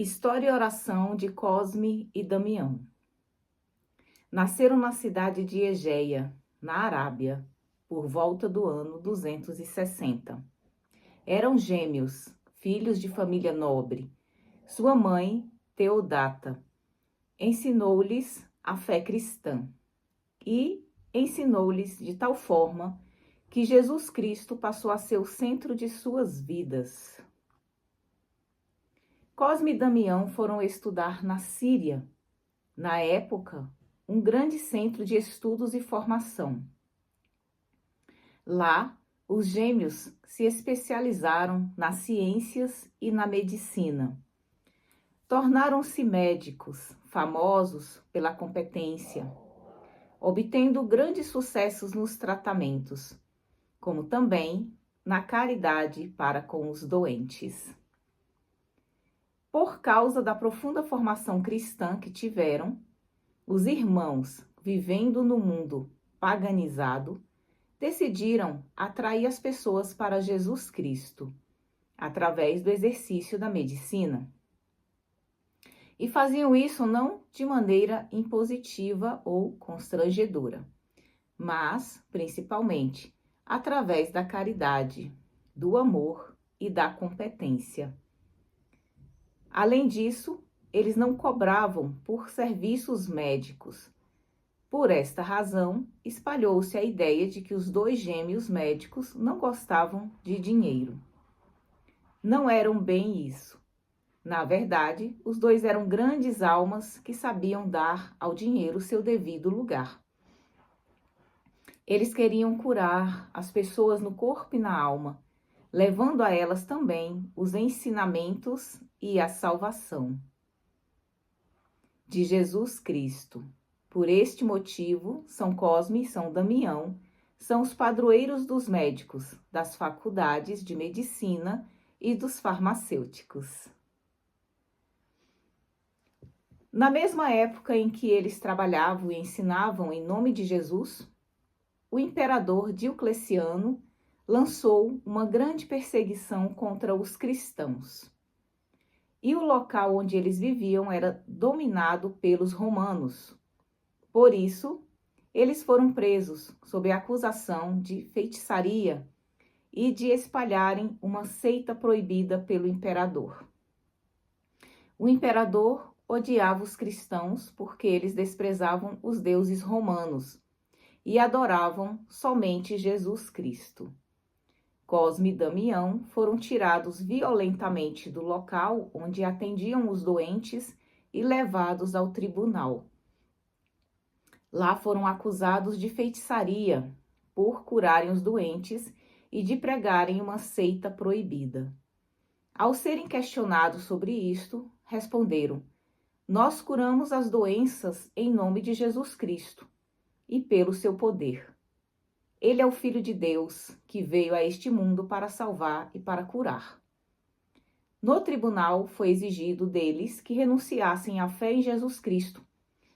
História e oração de Cosme e Damião. Nasceram na cidade de Egeia, na Arábia, por volta do ano 260. Eram gêmeos, filhos de família nobre. Sua mãe, Teodata, ensinou-lhes a fé cristã e ensinou-lhes de tal forma que Jesus Cristo passou a ser o centro de suas vidas. Cosme e Damião foram estudar na Síria, na época, um grande centro de estudos e formação. Lá, os gêmeos se especializaram nas ciências e na medicina. Tornaram-se médicos, famosos pela competência, obtendo grandes sucessos nos tratamentos, como também na caridade para com os doentes. Por causa da profunda formação cristã que tiveram, os irmãos, vivendo no mundo paganizado, decidiram atrair as pessoas para Jesus Cristo, através do exercício da medicina. E faziam isso não de maneira impositiva ou constrangedora, mas, principalmente, através da caridade, do amor e da competência. Além disso, eles não cobravam por serviços médicos. Por esta razão, espalhou-se a ideia de que os dois gêmeos médicos não gostavam de dinheiro. Não eram bem isso. Na verdade, os dois eram grandes almas que sabiam dar ao dinheiro seu devido lugar. Eles queriam curar as pessoas no corpo e na alma, levando a elas também os ensinamentos e a salvação de Jesus Cristo. Por este motivo, São Cosme e São Damião são os padroeiros dos médicos, das faculdades de medicina e dos farmacêuticos. Na mesma época em que eles trabalhavam e ensinavam em nome de Jesus, o imperador Diocleciano lançou uma grande perseguição contra os cristãos. E o local onde eles viviam era dominado pelos romanos. Por isso, eles foram presos sob a acusação de feitiçaria e de espalharem uma seita proibida pelo imperador. O imperador odiava os cristãos porque eles desprezavam os deuses romanos e adoravam somente Jesus Cristo. Cosme e Damião foram tirados violentamente do local onde atendiam os doentes e levados ao tribunal. Lá foram acusados de feitiçaria por curarem os doentes e de pregarem uma seita proibida. Ao serem questionados sobre isto, responderam: "Nós curamos as doenças em nome de Jesus Cristo e pelo seu poder. Ele é o Filho de Deus que veio a este mundo para salvar e para curar." No tribunal foi exigido deles que renunciassem à fé em Jesus Cristo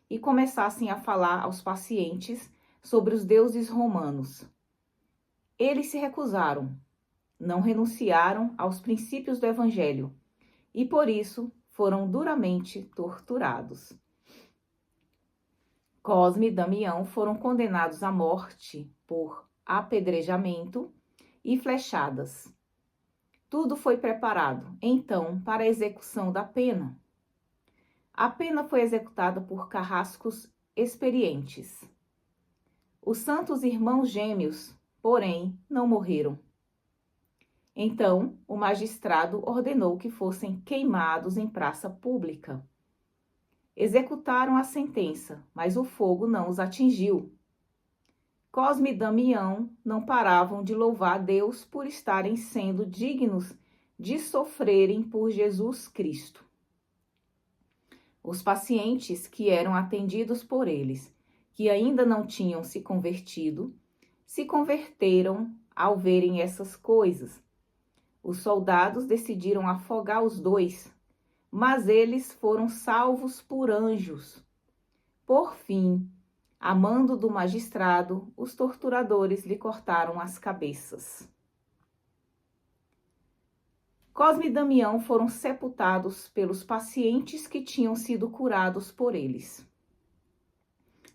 e começassem a falar aos pacientes sobre os deuses romanos. Eles se recusaram, não renunciaram aos princípios do Evangelho e, por isso, foram duramente torturados. Cosme e Damião foram condenados à morte por apedrejamento e flechadas. Tudo foi preparado, então, para a execução da pena. A pena foi executada por carrascos experientes. Os santos irmãos gêmeos, porém, não morreram. Então, o magistrado ordenou que fossem queimados em praça pública. Executaram a sentença, mas o fogo não os atingiu. Cosme e Damião não paravam de louvar a Deus por estarem sendo dignos de sofrerem por Jesus Cristo. Os pacientes que eram atendidos por eles, que ainda não tinham se converteram ao verem essas coisas. Os soldados decidiram afogar os dois, mas eles foram salvos por anjos. Por fim, a mando do magistrado, os torturadores lhe cortaram as cabeças. Cosme e Damião foram sepultados pelos pacientes que tinham sido curados por eles.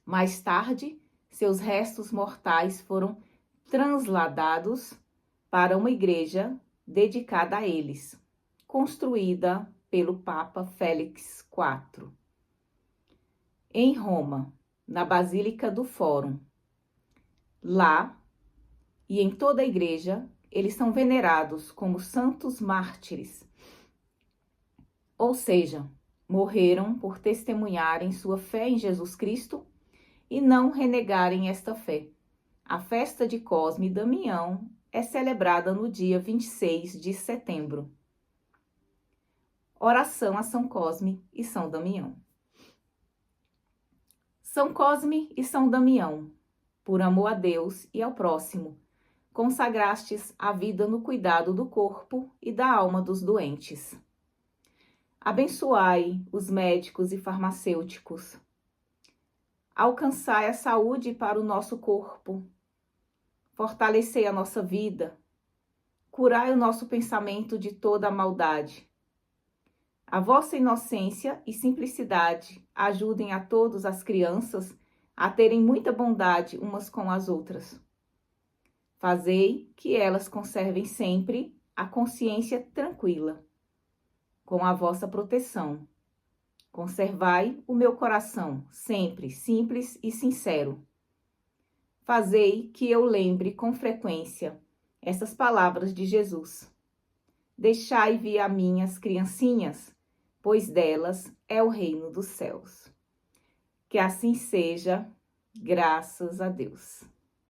Mais tarde, seus restos mortais foram transladados para uma igreja dedicada a eles, construída pelo Papa Félix IV, em Roma, na Basílica do Fórum. Lá e em toda a igreja, eles são venerados como santos mártires, ou seja, morreram por testemunharem sua fé em Jesus Cristo e não renegarem esta fé. A festa de Cosme e Damião é celebrada no dia 26 de setembro. Oração a São Cosme e São Damião. São Cosme e São Damião, por amor a Deus e ao próximo, consagrastes a vida no cuidado do corpo e da alma dos doentes. Abençoai os médicos e farmacêuticos. Alcançai a saúde para o nosso corpo. Fortalecei a nossa vida. Curai o nosso pensamento de toda a maldade. A vossa inocência e simplicidade ajudem a todas as crianças a terem muita bondade umas com as outras. Fazei que elas conservem sempre a consciência tranquila. Com a vossa proteção. Conservai o meu coração sempre simples e sincero. Fazei que eu lembre com frequência essas palavras de Jesus. Deixai vir a minhas criancinhas, pois delas é o reino dos céus. Que assim seja, graças a Deus.